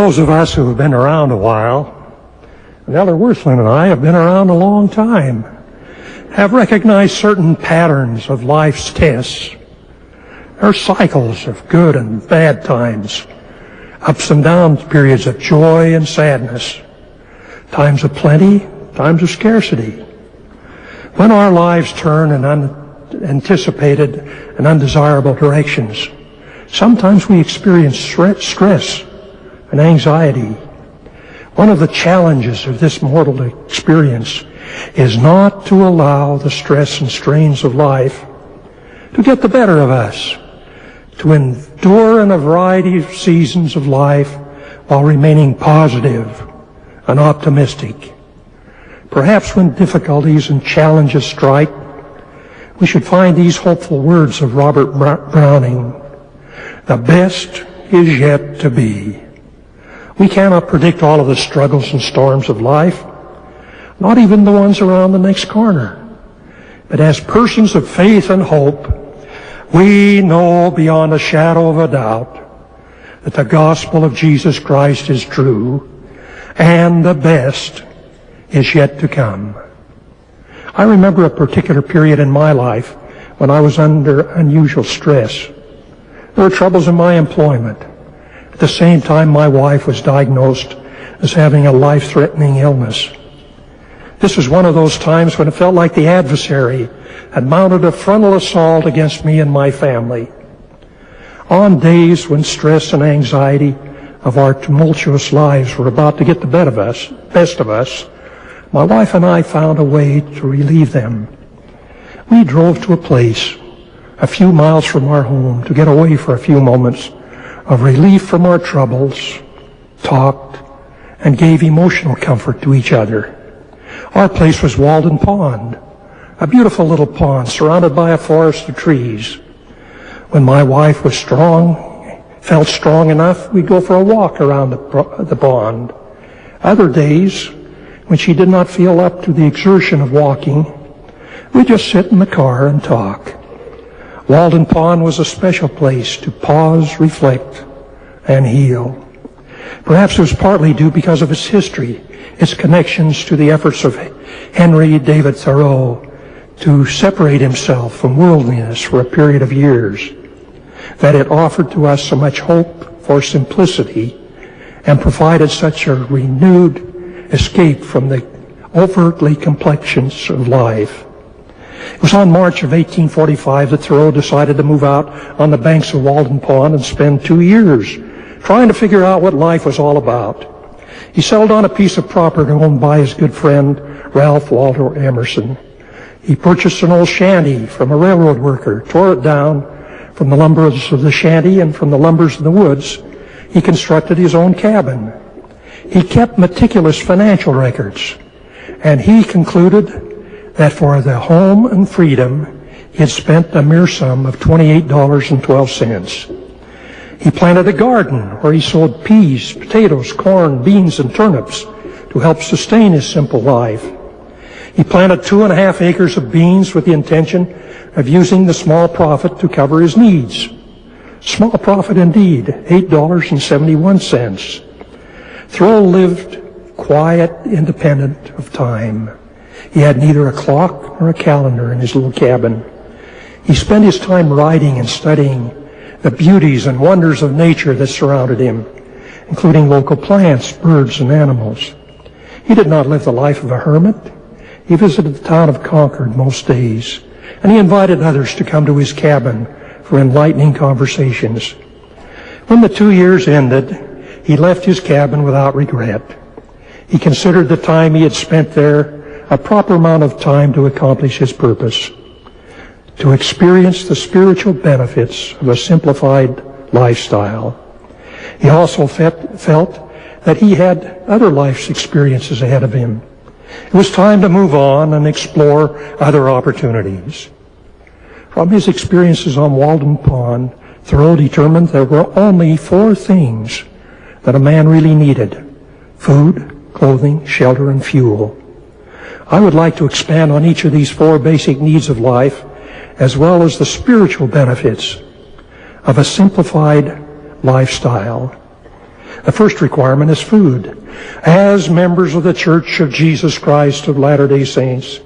Those of us who have been around a while, and Elder Worthland and I have been around a long time, have recognized certain patterns of life's tests. There are cycles of good and bad times, ups and downs, periods of joy and sadness, times of plenty, times of scarcity. When our lives turn in unanticipated and undesirable directions, sometimes we experience stress and anxiety. One of the challenges of this mortal experience is not to allow the stress and strains of life to get the better of us, to endure in a variety of seasons of life while remaining positive and optimistic. Perhaps when difficulties and challenges strike, we should find these hopeful words of Robert Browning: "The best is yet to be." We cannot predict all of the struggles and storms of life, not even the ones around the next corner. But as persons of faith and hope, we know beyond a shadow of a doubt that the gospel of Jesus Christ is true, and the best is yet to come. I remember a particular period in my life when I was under unusual stress. There were troubles in my employment. At the same time, my wife was diagnosed as having a life-threatening illness. This was one of those times when it felt like the adversary had mounted a frontal assault against me and my family. On days when stress and anxiety of our tumultuous lives were about to get the best of us, my wife and I found a way to relieve them. We drove to a place a few miles from our home to get away for a few moments of relief from our troubles, talked, and gave emotional comfort to each other. Our place was Walden Pond, a beautiful little pond surrounded by a forest of trees. When my wife felt strong enough, we'd go for a walk around the pond. Other days, when she did not feel up to the exertion of walking, we'd just sit in the car and talk. Walden Pond was a special place to pause, reflect, and heal. Perhaps it was partly due because of its history, its connections to the efforts of Henry David Thoreau to separate himself from worldliness for a period of years, that it offered to us so much hope for simplicity and provided such a renewed escape from the overtly complexions of life. It was on March of 1845 that Thoreau decided to move out on the banks of Walden Pond and spend 2 years trying to figure out what life was all about. He settled on a piece of property owned by his good friend Ralph Waldo Emerson. He purchased an old shanty from a railroad worker, tore it down from the lumbers of the shanty, and from the lumbers of the woods, he constructed his own cabin. He kept meticulous financial records, and he concluded that for the home and freedom, he had spent a mere sum of $28.12. He planted a garden where he sowed peas, potatoes, corn, beans, and turnips to help sustain his simple life. He planted 2.5 acres of beans with the intention of using the small profit to cover his needs. Small profit indeed, $8.71. Thoreau lived quiet, independent of time. He had neither a clock nor a calendar in his little cabin. He spent his time writing and studying the beauties and wonders of nature that surrounded him, including local plants, birds, and animals. He did not live the life of a hermit. He visited the town of Concord most days, and he invited others to come to his cabin for enlightening conversations. When the 2 years ended, he left his cabin without regret. He considered the time he had spent there a proper amount of time to accomplish his purpose, to experience the spiritual benefits of a simplified lifestyle. He also felt that he had other life's experiences ahead of him. It was time to move on and explore other opportunities. From his experiences on Walden Pond, Thoreau determined there were only 4 things that a man really needed: food, clothing, shelter, and fuel. I would like to expand on each of these 4 basic needs of life, as well as the spiritual benefits of a simplified lifestyle. The first requirement is food. As members of the Church of Jesus Christ of Latter-day Saints,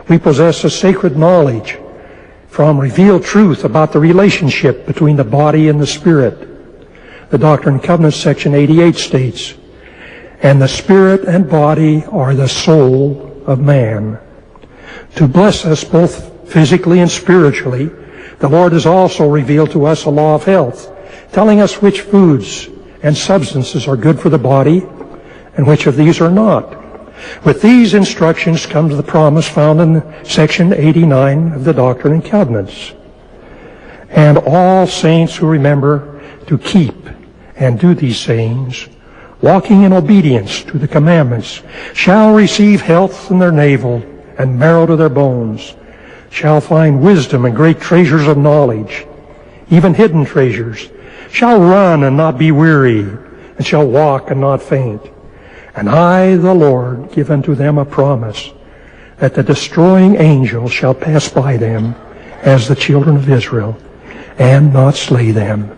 we possess a sacred knowledge from revealed truth about the relationship between the body and the spirit. The Doctrine and Covenants, section 88 states, "And the spirit and body are the soul of man." To bless us both physically and spiritually, the Lord has also revealed to us a law of health, telling us which foods and substances are good for the body and which of these are not. With these instructions comes the promise found in section 89 of the Doctrine and Covenants. "And all saints who remember to keep and do these sayings, walking in obedience to the commandments, shall receive health in their navel and marrow to their bones, shall find wisdom and great treasures of knowledge, even hidden treasures, shall run and not be weary, and shall walk and not faint. And I, the Lord, give unto them a promise, that the destroying angel shall pass by them as the children of Israel, and not slay them.